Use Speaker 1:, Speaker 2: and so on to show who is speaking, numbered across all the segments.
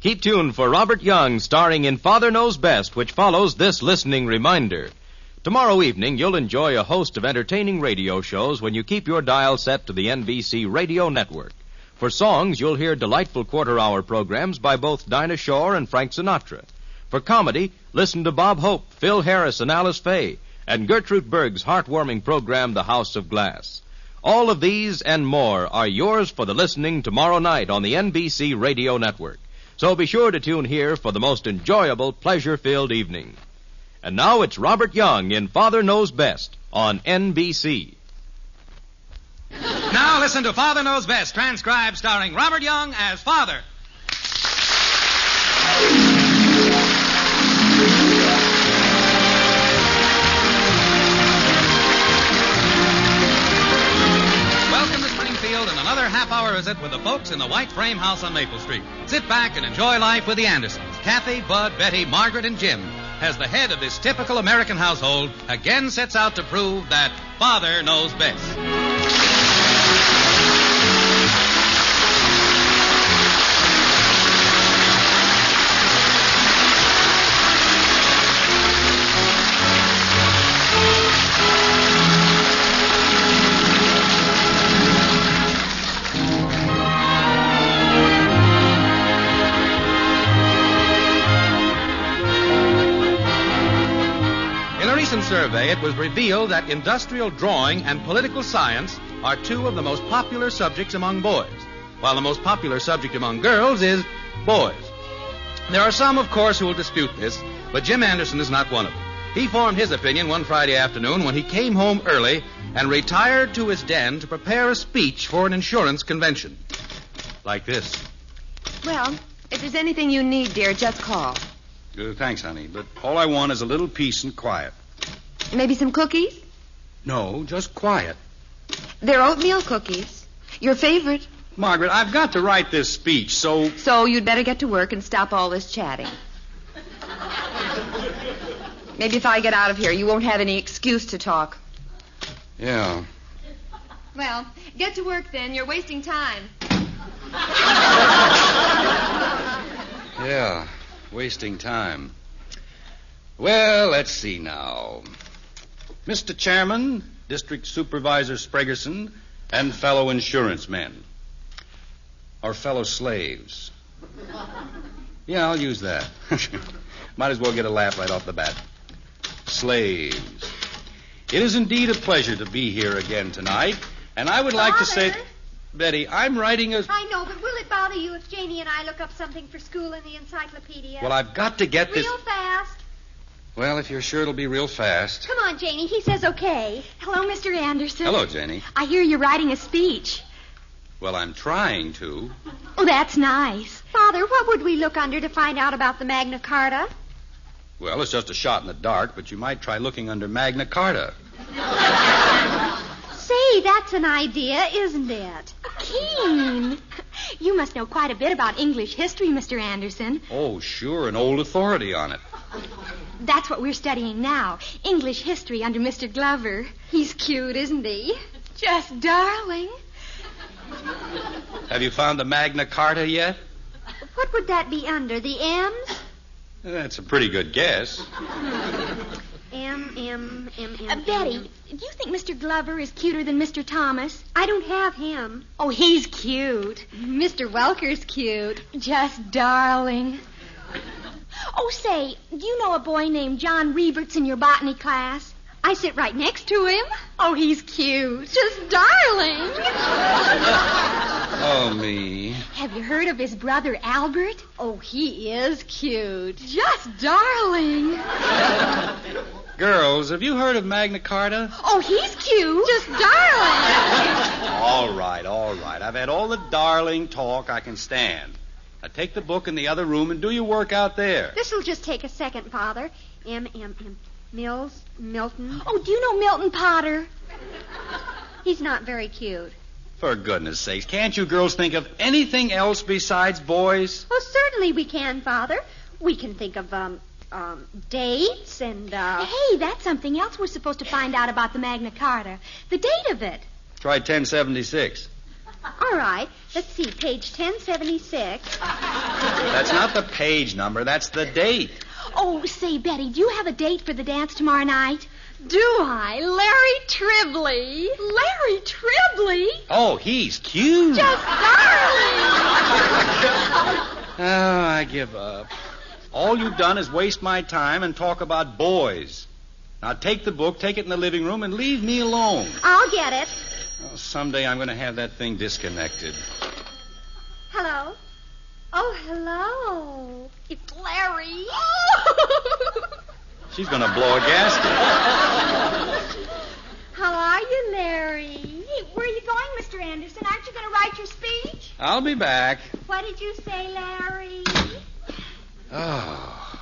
Speaker 1: Keep tuned for Robert Young starring in Father Knows Best, which follows this listening reminder. Tomorrow evening, you'll enjoy a host of entertaining radio shows when you keep your dial set to the NBC Radio Network. For songs, you'll hear delightful quarter-hour programs by both Dinah Shore and Frank Sinatra. For comedy, listen to Bob Hope, Phil Harris, and Alice Faye, and Gertrude Berg's heartwarming program, The House of Glass. All of these and more are yours for the listening tomorrow night on the NBC Radio Network. So be sure to tune here for the most enjoyable, pleasure-filled evening. And now it's Robert Young in Father Knows Best on NBC.
Speaker 2: Now listen to Father Knows Best, transcribed starring Robert Young as Father. Welcome to Springfield and another half-hour visit with the folks in the White Frame House on Maple Street. Sit back and enjoy life with the Andersons. Kathy, Bud, Betty, Margaret, and Jim, as the head of this typical American household, again sets out to prove that Father knows best. Survey, it was revealed that industrial drawing and political science are two of the most popular subjects among boys, while the most popular subject among girls is boys. There are some, of course, who will dispute this, but Jim Anderson is not one of them. He formed his opinion one Friday afternoon when he came home early and retired to his den to prepare a speech for an insurance convention. Like this.
Speaker 3: Well, if there's anything you need, dear, just call.
Speaker 4: Thanks, honey, but all I want is a little peace and quiet.
Speaker 3: Maybe some cookies?
Speaker 4: No, just quiet.
Speaker 3: They're oatmeal cookies. Your favorite.
Speaker 4: Margaret, I've got to write this speech, so...
Speaker 3: So you'd better get to work and stop all this chatting. Maybe if I get out of here, you won't have any excuse to talk.
Speaker 4: Yeah.
Speaker 3: Well, get to work then. You're wasting time.
Speaker 4: Yeah, wasting time. Well, let's see now. Mr. Chairman, District Supervisor Spragerson, and fellow insurance men. Or fellow slaves. Yeah, I'll use that. Might as well get a laugh right off the bat. Slaves. It is indeed a pleasure to be here again tonight, and I would like to say... Betty, I'm writing a...
Speaker 5: I know, but will it bother you if Janie and I look up something for school in the encyclopedia?
Speaker 4: Well, I've got to get this...
Speaker 5: Real fast.
Speaker 4: Well, if you're sure it'll be real fast.
Speaker 5: Come on, Janie. He says okay.
Speaker 6: Hello, Mr. Anderson.
Speaker 4: Hello, Janie.
Speaker 6: I hear you're writing a speech.
Speaker 4: Well, I'm trying to.
Speaker 6: Oh, that's nice.
Speaker 5: Father, what would we look under to find out about the Magna Carta?
Speaker 4: Well, it's just a shot in the dark, but you might try looking under Magna Carta.
Speaker 5: Say, that's an idea, isn't it?
Speaker 6: Keen. You must know quite a bit about English history, Mr. Anderson.
Speaker 4: Oh, sure, an old authority on it.
Speaker 6: That's what we're studying now. English history under Mr. Glover.
Speaker 5: He's cute, isn't he?
Speaker 6: Just darling.
Speaker 4: Have you found the Magna Carta yet?
Speaker 5: What would that be under? The M's?
Speaker 4: That's a pretty good guess.
Speaker 5: M.
Speaker 6: Betty, do you think Mr. Glover is cuter than Mr. Thomas?
Speaker 5: I don't have him.
Speaker 6: Oh, he's cute.
Speaker 5: Mr. Welker's cute.
Speaker 6: Just darling. Oh, say, do you know a boy named John Reberts in your botany class?
Speaker 5: I sit right next to him.
Speaker 6: Oh, he's cute.
Speaker 5: Just darling.
Speaker 4: Oh, me.
Speaker 6: Have you heard of his brother Albert?
Speaker 5: Oh, he is cute.
Speaker 6: Just darling.
Speaker 4: Girls, have you heard of Magna Carta?
Speaker 6: Oh, he's cute.
Speaker 5: Just darling.
Speaker 4: All right. I've had all the darling talk I can stand. Now take the book in the other room and do your work out there.
Speaker 5: This'll just take a second, Father. M. Mills, Milton.
Speaker 6: Oh, do you know Milton Potter?
Speaker 5: He's not very cute.
Speaker 4: For goodness sakes, can't you girls think of anything else besides boys?
Speaker 5: Well, certainly we can, Father. We can think of, dates and,
Speaker 6: Hey, that's something else we're supposed to find out about the Magna Carta. The date of it.
Speaker 4: Try 1076.
Speaker 5: All right. Let's see, page 1076.
Speaker 4: That's not the page number. That's the date.
Speaker 6: Oh, say, Betty, do you have a date for the dance tomorrow night?
Speaker 3: Do I? Larry Tribbley.
Speaker 6: Larry Tribbley?
Speaker 4: Oh, he's cute.
Speaker 3: Just darling.
Speaker 4: Oh, I give up. All you've done is waste my time and talk about boys. Now take the book, take it in the living room, and leave me alone.
Speaker 5: I'll get it.
Speaker 4: Oh, someday I'm going to have that thing disconnected.
Speaker 5: Hello? Oh, hello.
Speaker 6: It's Larry.
Speaker 4: She's going to blow a gasket.
Speaker 5: How are you, Larry?
Speaker 6: Hey, where are you going, Mr. Anderson? Aren't you going to write your speech?
Speaker 4: I'll be back.
Speaker 5: What did you say, Larry?
Speaker 4: Oh,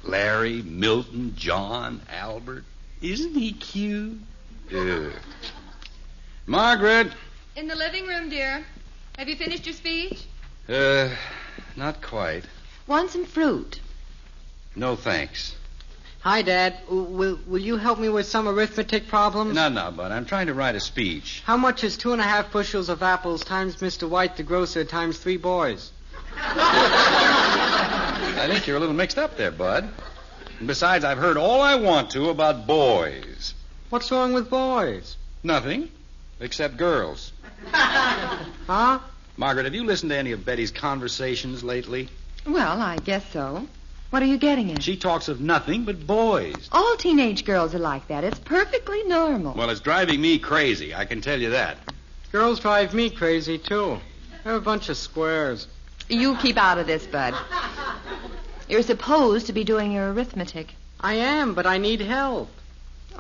Speaker 4: Larry, Milton, John, Albert. Isn't he cute? Ugh. Margaret.
Speaker 3: In the living room, dear. Have you finished your speech?
Speaker 4: Not quite.
Speaker 3: Want some fruit?
Speaker 4: No, thanks.
Speaker 7: Hi, Dad. Will you help me with some arithmetic problems?
Speaker 4: No, bud. I'm trying to write a speech.
Speaker 7: How much is 2.5 bushels of apples times Mr. White, the grocer, times 3 boys?
Speaker 4: I think you're a little mixed up there, Bud. And besides, I've heard all I want to about boys.
Speaker 7: What's wrong with boys?
Speaker 4: Nothing, except girls.
Speaker 7: Huh?
Speaker 4: Margaret, have you listened to any of Betty's conversations lately?
Speaker 3: Well, I guess so. What are you getting at?
Speaker 4: She talks of nothing but boys.
Speaker 3: All teenage girls are like that. It's perfectly normal.
Speaker 4: Well, it's driving me crazy, I can tell you that.
Speaker 7: Girls drive me crazy, too. They're a bunch of squares.
Speaker 3: You keep out of this, Bud. You're supposed to be doing your arithmetic.
Speaker 7: I am, but I need help.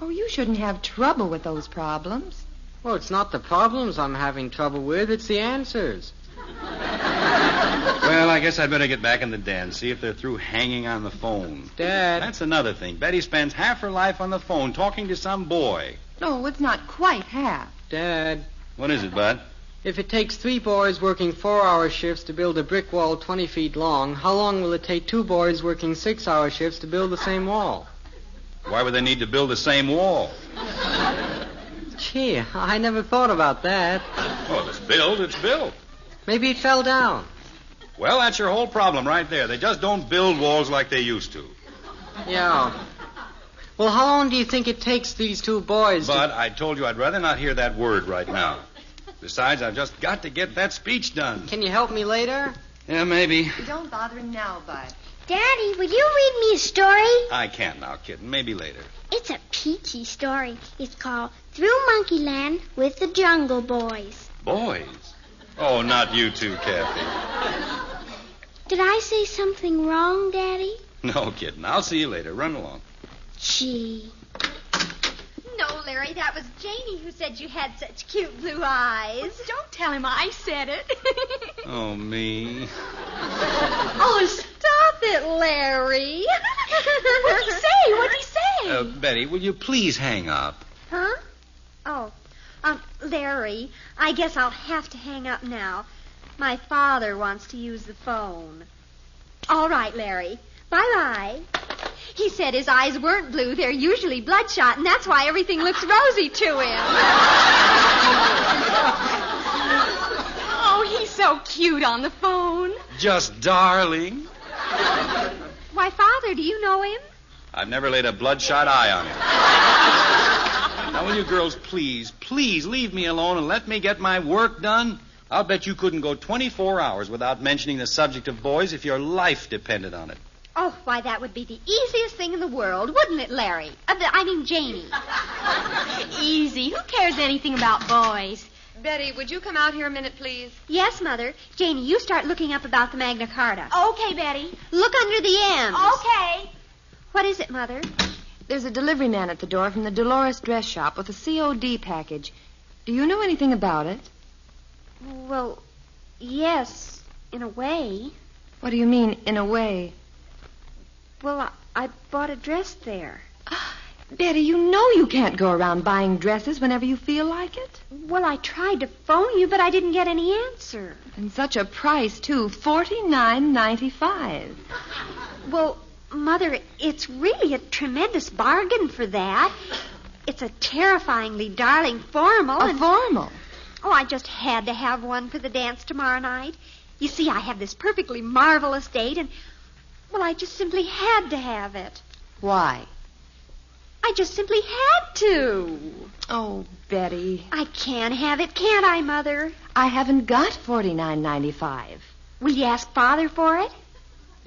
Speaker 3: Oh, you shouldn't have trouble with those problems.
Speaker 7: Well, it's not the problems I'm having trouble with. It's the answers.
Speaker 4: Well, I guess I'd better get back in the den, see if they're through hanging on the phone.
Speaker 7: Dad.
Speaker 4: That's another thing. Betty spends half her life on the phone talking to some boy.
Speaker 3: No, it's not quite half.
Speaker 7: Dad.
Speaker 4: What is it, Bud?
Speaker 7: If it takes 3 boys working 4-hour shifts to build a brick wall 20 feet long, how long will it take 2 boys working 6-hour shifts to build the same wall?
Speaker 4: Why would they need to build the same wall?
Speaker 7: Gee, I never thought about that.
Speaker 4: Well, it's built, it's built.
Speaker 7: Maybe it fell down.
Speaker 4: Well, that's your whole problem right there. They just don't build walls like they used to.
Speaker 7: Yeah. Well, how long do you think it takes these 2 boys
Speaker 4: But I told you I'd rather not hear that word right now. Besides, I've just got to get that speech done.
Speaker 7: Can you help me later?
Speaker 4: Yeah, maybe.
Speaker 3: Don't bother him now, Bud.
Speaker 8: Daddy, would you read me a story?
Speaker 4: I can't now, kitten. Maybe later.
Speaker 8: It's a peachy story. It's called Through Monkeyland with the Jungle Boys.
Speaker 4: Boys? Oh, not you two, Kathy.
Speaker 8: Did I say something wrong, Daddy?
Speaker 4: No, kitten. I'll see you later. Run along.
Speaker 8: Gee.
Speaker 5: No, Larry, that was Janie who said you had such cute blue eyes.
Speaker 6: Don't tell him I said it.
Speaker 4: Oh, me.
Speaker 5: Oh, stop it, Larry.
Speaker 6: What'd he say? What'd he say?
Speaker 4: Betty, will you please hang up?
Speaker 5: Huh? Oh, Larry, I guess I'll have to hang up now. My father wants to use the phone. All right, Larry. Bye-bye. He said his eyes weren't blue. They're usually bloodshot, and that's why everything looks rosy to him.
Speaker 6: Oh, he's so cute on the phone.
Speaker 4: Just darling.
Speaker 5: Why, Father, do you know him?
Speaker 4: I've never laid a bloodshot eye on him. Now, will you girls please leave me alone and let me get my work done? I'll bet you couldn't go 24 hours without mentioning the subject of boys if your life depended on it.
Speaker 5: Oh, why, that would be the easiest thing in the world, wouldn't it, Larry? Janie.
Speaker 6: Easy. Who cares anything about boys?
Speaker 3: Betty, would you come out here a minute, please?
Speaker 5: Yes, Mother. Janie, you start looking up about the Magna Carta.
Speaker 6: Okay, Betty.
Speaker 5: Look under the M's.
Speaker 6: Okay.
Speaker 5: What is it, Mother?
Speaker 3: There's a delivery man at the door from the Dolores dress shop with a COD package. Do you know anything about it?
Speaker 5: Well, yes, in a way.
Speaker 3: What do you mean, in a way?
Speaker 5: Well, I bought a dress there.
Speaker 3: Betty, you know you can't go around buying dresses whenever you feel like it.
Speaker 5: Well, I tried to phone you, but I didn't get any answer.
Speaker 3: And such a price, too, $49.95.
Speaker 5: Well, Mother, it's really a tremendous bargain for that. It's a terrifyingly darling formal.
Speaker 3: A formal?
Speaker 5: Oh, I just had to have one for the dance tomorrow night. You see, I have this perfectly marvelous date, and, well, I just simply had to have it.
Speaker 3: Why?
Speaker 5: I just simply had to.
Speaker 3: Oh, Betty.
Speaker 5: I can have it, can't I, Mother?
Speaker 3: I haven't got $49.95.
Speaker 5: Will you ask Father for it?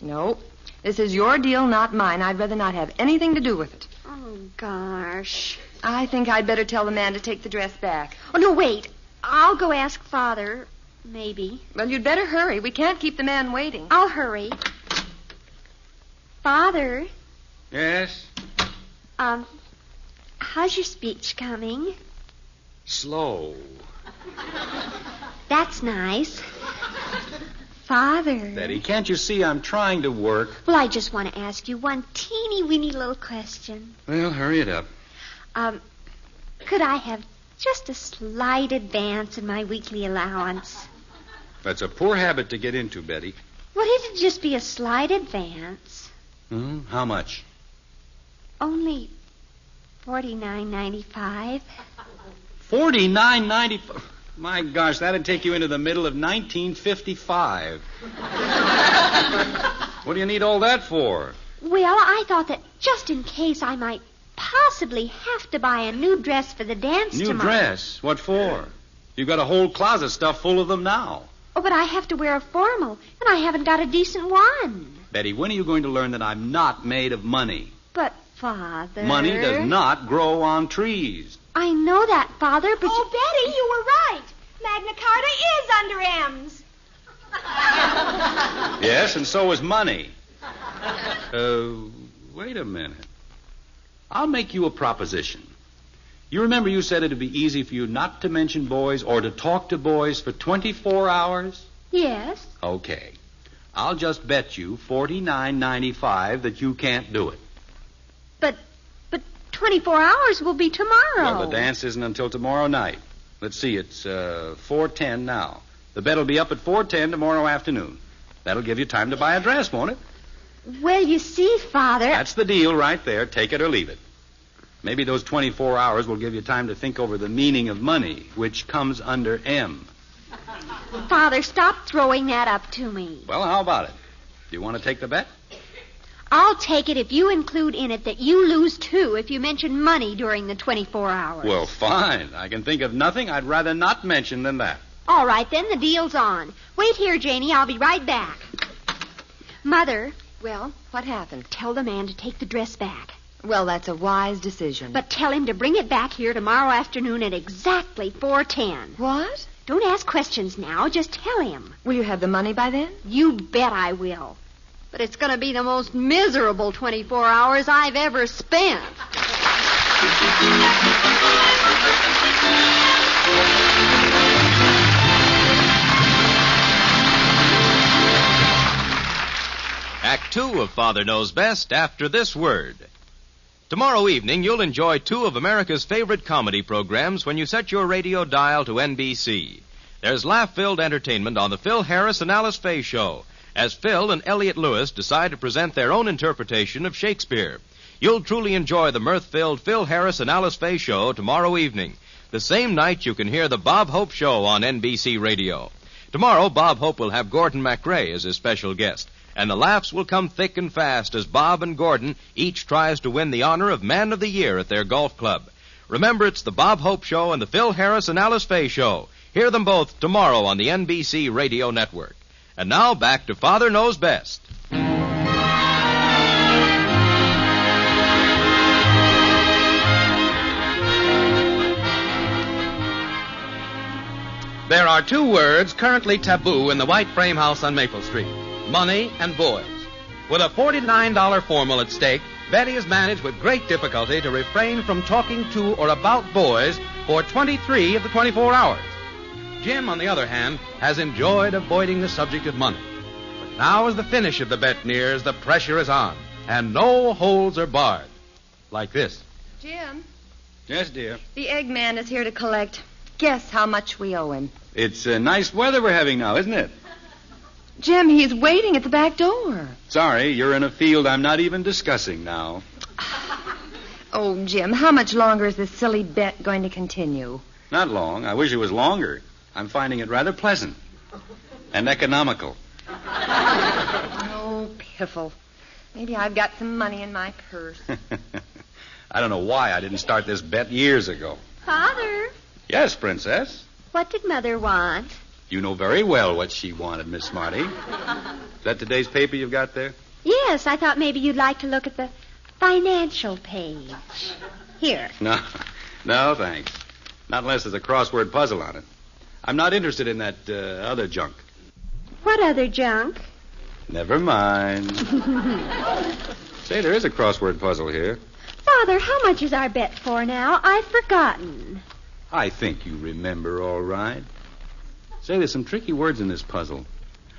Speaker 3: No. This is your deal, not mine. I'd rather not have anything to do with it.
Speaker 5: Oh, gosh.
Speaker 3: I think I'd better tell the man to take the dress back.
Speaker 5: Oh, no, wait. I'll go ask Father. Maybe.
Speaker 3: Well, you'd better hurry. We can't keep the man waiting.
Speaker 5: I'll hurry. Father.
Speaker 4: Yes?
Speaker 5: How's your speech coming?
Speaker 4: Slow.
Speaker 5: That's nice. Father.
Speaker 4: Betty, can't you see I'm trying to work?
Speaker 5: Well, I just want to ask you one teeny-weeny little question.
Speaker 4: Well, hurry it up.
Speaker 5: Could I have just a slight advance in my weekly allowance?
Speaker 4: That's a poor habit to get into, Betty.
Speaker 5: Well, it'd just be a slight advance.
Speaker 4: How much?
Speaker 5: Only $49.95.
Speaker 4: $49.95. My gosh, that'd take you into the middle of 1955. What do you need all that for?
Speaker 5: Well, I thought that just in case I might possibly have to buy a new dress for the dance
Speaker 4: New
Speaker 5: tomorrow.
Speaker 4: dress? What for? You've got a whole closet stuffed full of them now.
Speaker 5: Oh, but I have to wear a formal, and I haven't got a decent one.
Speaker 4: Betty, when are you going to learn that I'm not made of money?
Speaker 5: But, Father...
Speaker 4: Money does not grow on trees.
Speaker 5: I know that, Father, but...
Speaker 6: Oh, Betty, you were right. Magna Carta is under M's.
Speaker 4: Yes, and so is money. Wait a minute. I'll make you a proposition. You remember you said it'd be easy for you not to mention boys or to talk to boys for 24 hours?
Speaker 5: Yes.
Speaker 4: Okay. I'll just bet you $49.95 that you can't do it.
Speaker 5: But 24 hours will be tomorrow.
Speaker 4: Well, the dance isn't until tomorrow night. Let's see, it's 4:10 now. The bet will be up at 4:10 tomorrow afternoon. That'll give you time to buy a dress, won't it?
Speaker 5: Well, you see, Father...
Speaker 4: That's the deal right there. Take it or leave it. Maybe those 24 hours will give you time to think over the meaning of money, which comes under M.
Speaker 5: Father, stop throwing that up to me.
Speaker 4: Well, how about it? Do you want to take the bet?
Speaker 5: I'll take it if you include in it that you lose, too, if you mention money during the 24 hours.
Speaker 4: Well, fine. I can think of nothing I'd rather not mention than that.
Speaker 5: All right, then, the deal's on. Wait here, Janie. I'll be right back. Mother.
Speaker 3: Well, what happened?
Speaker 5: Tell the man to take the dress back.
Speaker 3: Well, that's a wise decision.
Speaker 5: But tell him to bring it back here tomorrow afternoon at exactly 4:10.
Speaker 3: What?
Speaker 5: Don't ask questions now. Just tell him.
Speaker 3: Will you have the money by then?
Speaker 5: You bet I will. But it's going to be the most miserable 24 hours I've ever spent.
Speaker 1: Act 2 of Father Knows Best after this word. Tomorrow evening, you'll enjoy two of America's favorite comedy programs when you set your radio dial to NBC. There's laugh-filled entertainment on the Phil Harris and Alice Faye Show, as Phil and Elliot Lewis decide to present their own interpretation of Shakespeare. You'll truly enjoy the mirth-filled Phil Harris and Alice Faye Show tomorrow evening, the same night you can hear the Bob Hope Show on NBC Radio. Tomorrow, Bob Hope will have Gordon MacRae as his special guest, and the laughs will come thick and fast as Bob and Gordon each tries to win the honor of Man of the Year at their golf club. Remember, it's the Bob Hope Show and the Phil Harris and Alice Faye Show. Hear them both tomorrow on the NBC Radio Network. And now, back to Father Knows Best.
Speaker 2: There are two words currently taboo in the White Frame House on Maple Street: money and boys. With a $49 formal at stake, Betty has managed with great difficulty to refrain from talking to or about boys for 23 of the 24 hours. Jim, on the other hand, has enjoyed avoiding the subject of money. But now as the finish of the bet nears, the pressure is on, and no holds are barred. Like this.
Speaker 3: Jim,
Speaker 4: Yes, dear.
Speaker 3: the egg man is here to collect. Guess how much we owe him.
Speaker 4: It's nice weather we're having now, isn't it?
Speaker 3: Jim, he's waiting at the back door.
Speaker 4: Sorry, you're in a field I'm not even discussing now.
Speaker 3: Oh, Jim, how much longer is this silly bet going to continue?
Speaker 4: Not long. I wish it was longer. I'm finding it rather pleasant and economical.
Speaker 3: Oh, piffle. Maybe I've got some money in my purse.
Speaker 4: I don't know why I didn't start this bet years ago.
Speaker 5: Father,
Speaker 4: Yes, Princess.
Speaker 5: what did Mother want?
Speaker 4: You know very well what she wanted, Miss Smarty. Is that today's paper you've got there?
Speaker 5: Yes, I thought maybe you'd like to look at the financial page. Here.
Speaker 4: No, thanks. Not unless there's a crossword puzzle on it. I'm not interested in that other junk.
Speaker 5: What other junk?
Speaker 4: Never mind. Say, there is a crossword puzzle here.
Speaker 5: Father, how much is our bet for now? I've forgotten.
Speaker 4: I think you remember all right. Say, there's some tricky words in this puzzle.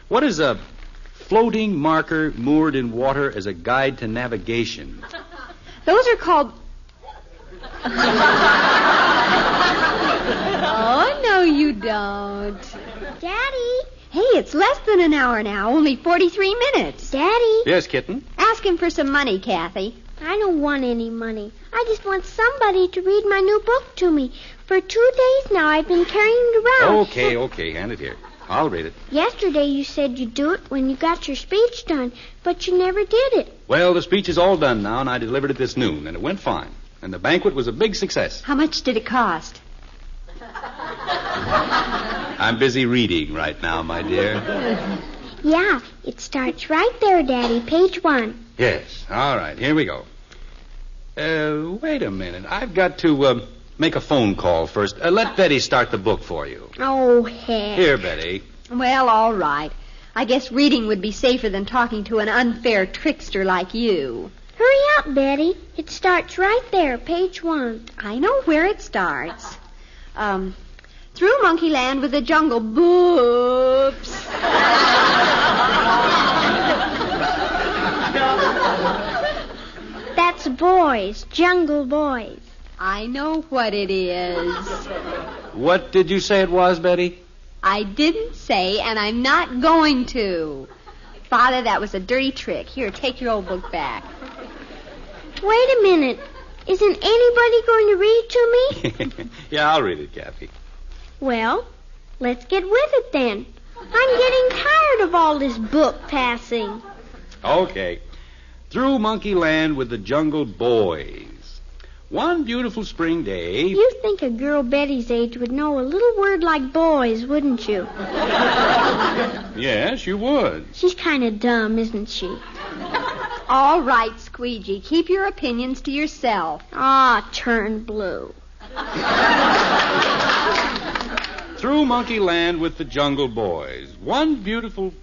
Speaker 4: What is a floating marker moored in water as a guide to navigation?
Speaker 5: Those are called... Oh, no, you don't.
Speaker 8: Daddy.
Speaker 5: Hey, it's less than an hour now, only 43 minutes.
Speaker 8: Daddy.
Speaker 4: Yes, kitten?
Speaker 5: Ask him for some money, Kathy.
Speaker 8: I don't want any money. I just want somebody to read my new book to me. For 2 days now, I've been carrying it around.
Speaker 4: Okay, hand it here. I'll read it.
Speaker 8: Yesterday, you said you'd do it when you got your speech done, but you never did it.
Speaker 4: Well, the speech is all done now, and I delivered it this noon, and it went fine. And the banquet was a big success.
Speaker 5: How much did it cost?
Speaker 4: I'm busy reading right now, my dear.
Speaker 8: Yeah, it starts right there, Daddy, page 1.
Speaker 4: Yes, all right, here we go. Wait a minute. I've got to make a phone call first. Let Betty start the book for you.
Speaker 8: Oh, heck.
Speaker 4: Here, Betty.
Speaker 5: Well, all right. I guess reading would be safer than talking to an unfair trickster like you.
Speaker 8: Hurry up, Betty. It starts right there, page 1.
Speaker 5: I know where it starts. Through Monkeyland with the Jungle Boops.
Speaker 8: That's boys, Jungle Boys.
Speaker 5: I know what it is.
Speaker 4: What did you say it was, Betty?
Speaker 5: I didn't say, and I'm not going to. Father, that was a dirty trick. Here, take your old book back.
Speaker 8: Wait a minute. Isn't anybody going to read to me?
Speaker 4: Yeah, I'll read it, Kathy.
Speaker 8: Well, let's get with it then. I'm getting tired of all this book passing.
Speaker 4: Okay. Through Monkeyland with the Jungle Boys. One beautiful spring day...
Speaker 8: You think a girl Betty's age would know a little word like boys, wouldn't you?
Speaker 4: Yes, you would.
Speaker 8: She's kind of dumb, isn't she?
Speaker 5: All right, Squeegee. Keep your opinions to yourself.
Speaker 8: Ah, turn blue.
Speaker 4: Through Monkeyland with the Jungle Boys. One beautiful...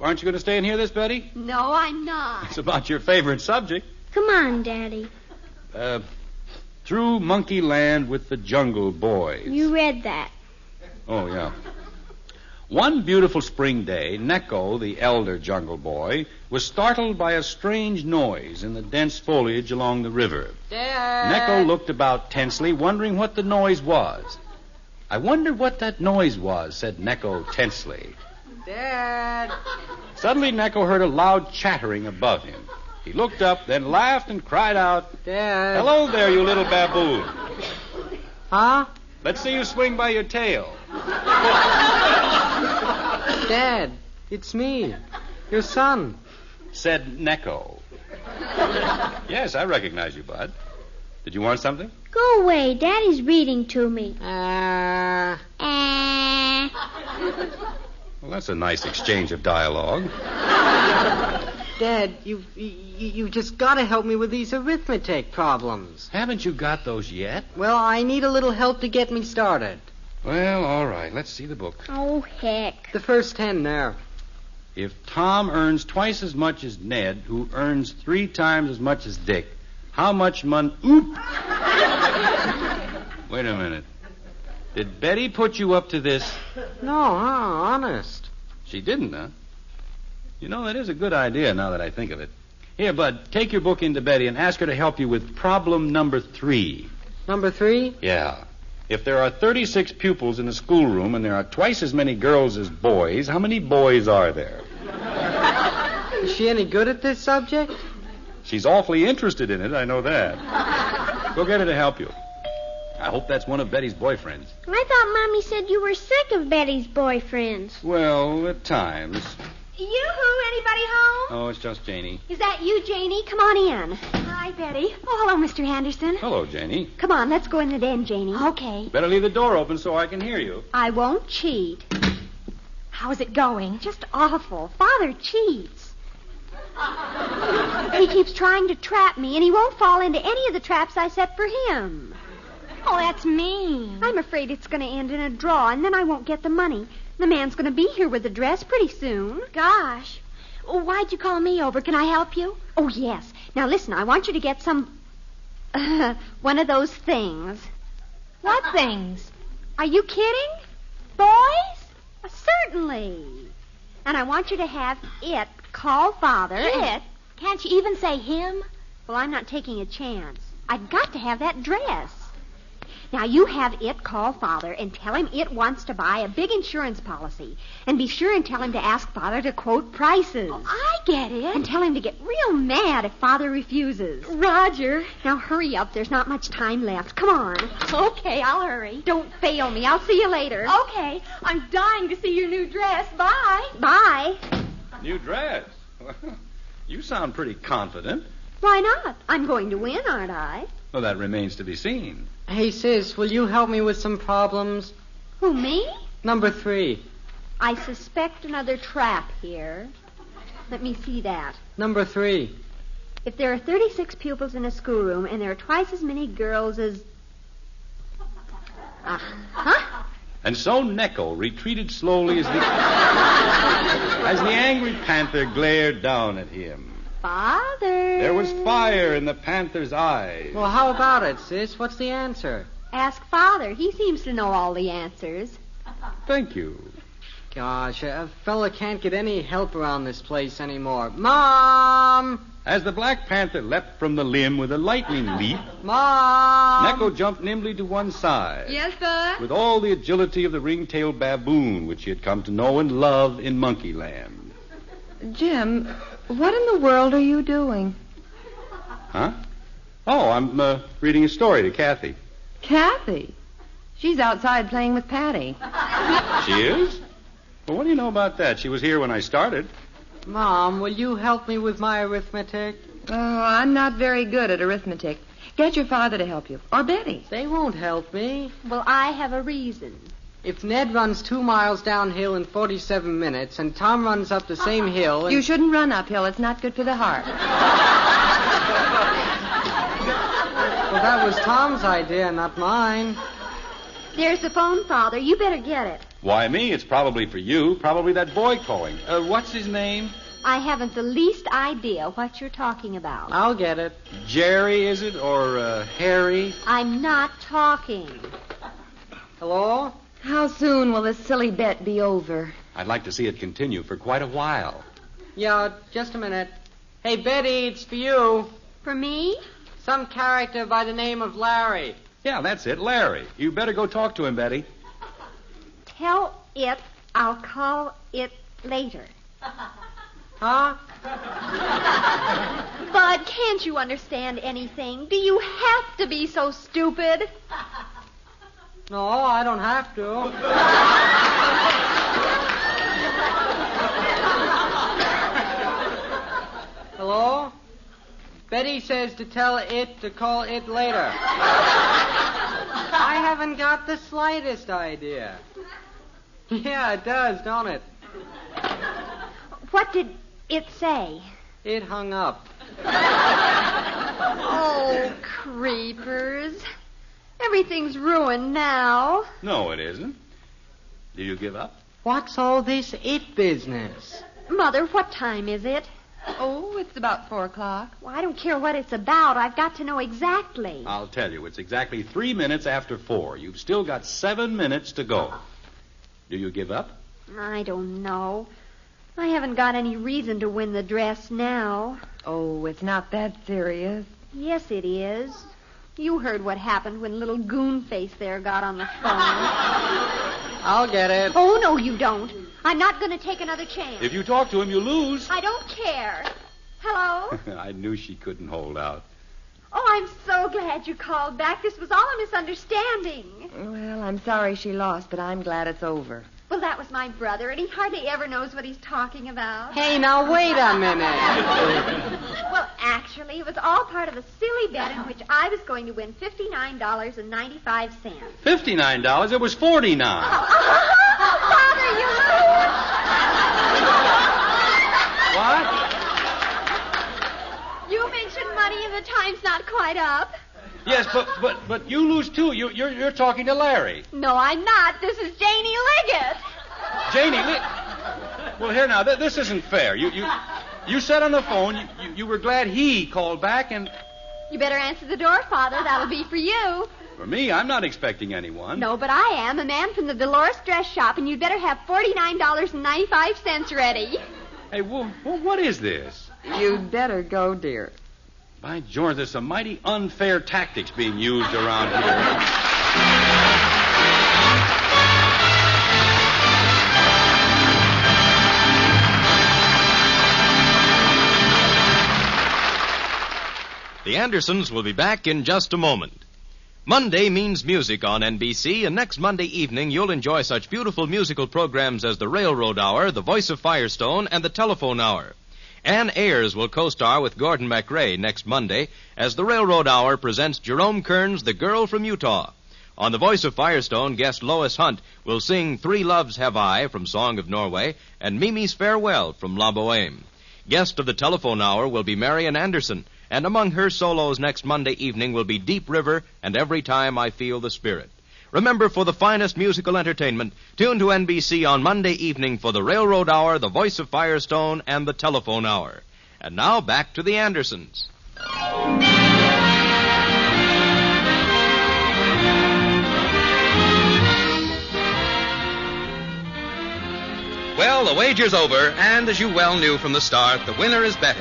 Speaker 4: Aren't you going to stay and hear this, Betty?
Speaker 5: No, I'm not.
Speaker 4: It's about your favorite subject.
Speaker 8: Come on, Daddy.
Speaker 4: Through Monkeyland with the Jungle Boys.
Speaker 8: You read that.
Speaker 4: Oh, yeah. One beautiful spring day, Neko, the elder Jungle Boy, was startled by a strange noise in the dense foliage along the river.
Speaker 7: Dad!
Speaker 4: Neko looked about tensely, wondering what the noise was. I wonder what that noise was, said Neko tensely.
Speaker 7: Dad!
Speaker 4: Suddenly, Neko heard a loud chattering above him. He looked up, then laughed and cried out,
Speaker 7: Dad!
Speaker 4: "Hello there, you little baboon.
Speaker 7: Huh?
Speaker 4: Let's see you swing by your tail."
Speaker 7: Dad, it's me, your son.
Speaker 4: Said Neko. Yes, I recognize you, Bud. Did you want something?
Speaker 8: Go away. Daddy's reading to me.
Speaker 4: Well, that's a nice exchange of dialogue.
Speaker 7: Dad, you just got to help me with these arithmetic problems.
Speaker 4: Haven't you got those yet?
Speaker 7: Well, I need a little help to get me started.
Speaker 4: Well, all right. Let's see the book.
Speaker 8: Oh, heck.
Speaker 7: The first 10 there.
Speaker 4: If Tom earns twice as much as Ned, who earns 3 times as much as Dick, how much money... Oop! Wait a minute. Did Betty put you up to this?
Speaker 7: No, honest.
Speaker 4: She didn't, huh? You know, that is a good idea now that I think of it. Here, Bud, take your book into Betty and ask her to help you with problem number 3.
Speaker 7: Number 3?
Speaker 4: Yeah. If there are 36 pupils in a schoolroom and there are twice as many girls as boys, how many boys are there?
Speaker 7: Is she any good at this subject?
Speaker 4: She's awfully interested in it, I know that. Go get her to help you. I hope that's one of Betty's boyfriends.
Speaker 8: I thought Mommy said you were sick of Betty's boyfriends.
Speaker 4: Well, at times.
Speaker 5: Yoo-hoo, anybody home?
Speaker 4: Oh, it's just Janie.
Speaker 5: Is that you, Janie? Come on in. Hi, Betty. Oh, hello, Mr. Anderson.
Speaker 4: Hello, Janie.
Speaker 5: Come on, let's go in the den, Janie. Okay.
Speaker 4: Better leave the door open so I can hear you.
Speaker 5: I won't cheat.
Speaker 6: How's it going?
Speaker 5: Just awful. Father cheats. He keeps trying to trap me, and he won't fall into any of the traps I set for him.
Speaker 6: Oh, that's mean.
Speaker 5: I'm afraid it's going to end in a draw, and then I won't get the money. The man's going to be here with the dress pretty soon.
Speaker 6: Gosh. Why'd you call me over? Can I help you?
Speaker 5: Oh, yes. Now, listen, I want you to get some... one of those things.
Speaker 6: What things?
Speaker 5: Are you kidding? Boys? Certainly. And I want you to have it call Father.
Speaker 6: It? Can't you even say him?
Speaker 5: Well, I'm not taking a chance. I've got to have that dress. Now, you have it call Father and tell him it wants to buy a big insurance policy. And be sure and tell him to ask Father to quote prices.
Speaker 6: Oh, I get it.
Speaker 5: And tell him to get real mad if Father refuses.
Speaker 6: Roger.
Speaker 5: Now, hurry up. There's not much time left. Come on.
Speaker 6: Okay, I'll hurry.
Speaker 5: Don't fail me. I'll see you later.
Speaker 6: Okay. I'm dying to see your new dress. Bye.
Speaker 5: Bye.
Speaker 4: New dress? You sound pretty confident.
Speaker 5: Why not? I'm going to win, aren't I?
Speaker 4: Well, that remains to be seen.
Speaker 7: Hey, sis, will you help me with some problems?
Speaker 5: Who, me?
Speaker 7: Number 3.
Speaker 5: I suspect another trap here. Let me see that.
Speaker 7: Number 3.
Speaker 5: If there are 36 pupils in a schoolroom and there are twice as many girls as... Huh?
Speaker 4: And so Necco retreated slowly as the angry panther glared down at him.
Speaker 5: Father.
Speaker 4: There was fire in the panther's eyes.
Speaker 7: Well, how about it, sis? What's the answer?
Speaker 5: Ask Father. He seems to know all the answers.
Speaker 4: Thank you.
Speaker 7: Gosh, a fella can't get any help around this place anymore. Mom!
Speaker 4: As the Black Panther leapt from the limb with a lightning leap,
Speaker 7: Mom!
Speaker 4: Necco jumped nimbly to one side.
Speaker 3: Yes, sir?
Speaker 4: With all the agility of the ring-tailed baboon, which he had come to know and love in Monkeyland.
Speaker 3: Jim, what in the world are you doing?
Speaker 4: Huh? Oh, I'm reading a story to Kathy.
Speaker 3: Kathy. She's outside playing with Patty.
Speaker 4: She is? Well, what do you know about that? She was here when I started.
Speaker 7: Mom, will you help me with my arithmetic?
Speaker 3: Oh, I'm not very good at arithmetic. Get your father to help you. Or Betty.
Speaker 7: They won't help me.
Speaker 5: Well, I have a reason.
Speaker 7: If Ned runs 2 miles downhill in 47 minutes and Tom runs up the same hill and...
Speaker 3: You shouldn't run uphill. It's not good for the heart.
Speaker 7: Well, that was Tom's idea, not mine.
Speaker 5: There's the phone, Father. You better get it.
Speaker 4: Why, me? It's probably for you. Probably that boy calling. What's his name?
Speaker 5: I haven't the least idea what you're talking about.
Speaker 7: I'll get it.
Speaker 4: Jerry, is it? Or Harry?
Speaker 5: I'm not talking.
Speaker 7: Hello?
Speaker 3: How soon will this silly bet be over?
Speaker 4: I'd like to see it continue for quite a while.
Speaker 7: Yeah, just a minute. Hey, Betty, it's for you.
Speaker 5: For me?
Speaker 7: Some character by the name of Larry.
Speaker 4: Yeah, that's it, Larry. You better go talk to him, Betty.
Speaker 5: Tell it I'll call it later.
Speaker 7: Huh?
Speaker 5: Bud, can't you understand anything? Do you have to be so stupid?
Speaker 7: No, I don't have to. Hello? Betty says to tell it to call it later. I haven't got the slightest idea. Yeah, it does, don't it?
Speaker 5: What did it say?
Speaker 7: It hung up.
Speaker 5: Oh, creepers. Everything's ruined now.
Speaker 4: No, it isn't. Did you give up?
Speaker 7: What's all this it business?
Speaker 5: Mother, what time is it?
Speaker 3: Oh, it's about 4 o'clock.
Speaker 5: Well, I don't care what it's about. I've got to know exactly.
Speaker 4: I'll tell you. It's exactly 3 minutes after 4. You've still got 7 minutes to go. Do you give up?
Speaker 5: I don't know. I haven't got any reason to win the dress now.
Speaker 3: Oh, it's not that serious.
Speaker 5: Yes, it is. You heard what happened when little Goonface there got on the phone.
Speaker 7: I'll get it.
Speaker 5: Oh, no, you don't. I'm not going to take another chance.
Speaker 4: If you talk to him, you lose.
Speaker 5: I don't care. Hello?
Speaker 4: I knew she couldn't hold out.
Speaker 5: Oh, I'm so glad you called back. This was all a misunderstanding.
Speaker 3: Well, I'm sorry she lost, but I'm glad it's over.
Speaker 5: Well, that was my brother, and he hardly ever knows what he's talking about.
Speaker 7: Hey, now wait a minute.
Speaker 5: Well, actually, it was all part of a silly bet in which I was going to win $59.95.
Speaker 4: $59? It was $49.
Speaker 5: Father, you lose.
Speaker 4: What?
Speaker 5: You mentioned money and the time's not quite up.
Speaker 4: Yes, but you lose too. You're talking to Larry.
Speaker 5: No, I'm not. This is Janie Liggett.
Speaker 4: Janie, well, here now, this isn't fair. You said on the phone you were glad he called back, and
Speaker 5: You better answer the door, Father. That'll be for you.
Speaker 4: for me, I'm not expecting anyone.
Speaker 5: No, but I am. A man from the Dolores Dress Shop, and you'd better have $49.95 ready.
Speaker 4: Hey, what is this?
Speaker 3: You'd better go, dear.
Speaker 4: By George, there's some mighty unfair tactics being used around here.
Speaker 1: The Andersons will be back in just a moment. Monday means music on NBC, and next Monday evening you'll enjoy such beautiful musical programs as The Railroad Hour, The Voice of Firestone, and The Telephone Hour. Ann Ayers will co-star with Gordon MacRae next Monday as The Railroad Hour presents Jerome Kern's The Girl from Utah. On The Voice of Firestone, guest Lois Hunt will sing Three Loves Have I from Song of Norway and Mimi's Farewell from La Boheme. Guest of The Telephone Hour will be Marian Anderson, and among her solos next Monday evening will be Deep River and Every Time I Feel the Spirit. Remember, for the finest musical entertainment, tune to NBC on Monday evening for The Railroad Hour, The Voice of Firestone, and The Telephone Hour. And now, back to the Andersons.
Speaker 2: Well, the wager's over, and as you well knew from the start, the winner is Betty.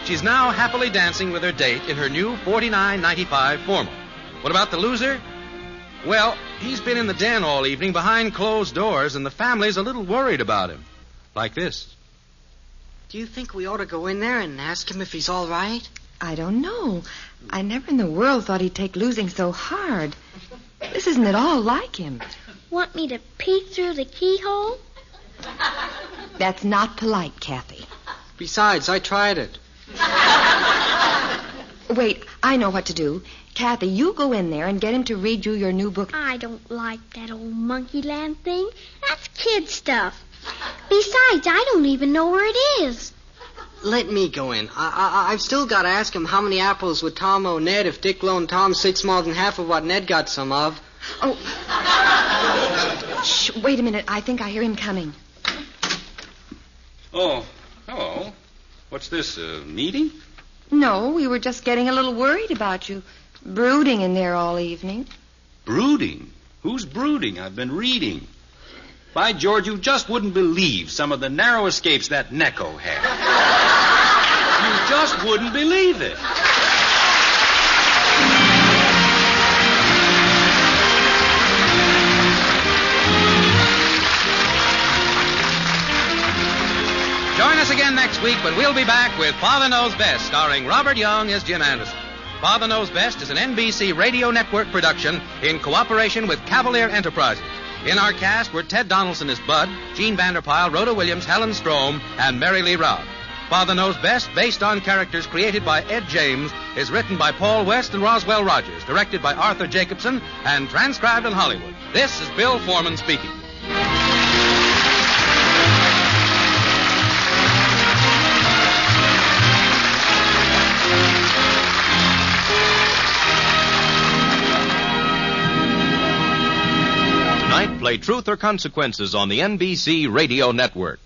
Speaker 2: She's now happily dancing with her date in her new $49.95 formal. What about the loser? Well, he's been in the den all evening behind closed doors, and the family's a little worried about him. Like this.
Speaker 7: Do you think we ought to go in there and ask him if he's all right?
Speaker 3: I don't know. I never in the world thought he'd take losing so hard. This isn't at all like him.
Speaker 8: Want me to peek through the keyhole?
Speaker 3: That's not polite, Kathy.
Speaker 7: Besides, I tried it.
Speaker 3: Wait, I know what to do. Kathy, you go in there and get him to read you your new book.
Speaker 8: I don't like that old monkey land thing. That's kid stuff. Besides, I don't even know where it is.
Speaker 7: Let me go in. I've still got to ask him how many apples would Tom owe Ned if Dick loaned Tom 6 more than half of what Ned got some of.
Speaker 3: Oh. Shh, wait a minute. I think I hear him coming.
Speaker 4: Oh, hello. What's this, a meeting?
Speaker 3: No, we were just getting a little worried about you. Brooding in there all evening.
Speaker 4: Brooding? Who's brooding? I've been reading. By George, you just wouldn't believe some of the narrow escapes that Necco had. You just wouldn't believe it.
Speaker 2: Join us again next week when we'll be back with Father Knows Best, starring Robert Young as Jim Anderson. Father Knows Best is an NBC Radio Network production in cooperation with Cavalier Enterprises. In our cast were Ted Donaldson as Bud, Gene Vanderpyle, Rhoda Williams, Helen Strome, and Mary Lee Robb. Father Knows Best, based on characters created by Ed James, is written by Paul West and Roswell Rogers, directed by Arthur Jacobson, and transcribed in Hollywood. This is Bill Foreman speaking.
Speaker 1: Tonight, play Truth or Consequences on the NBC Radio Network.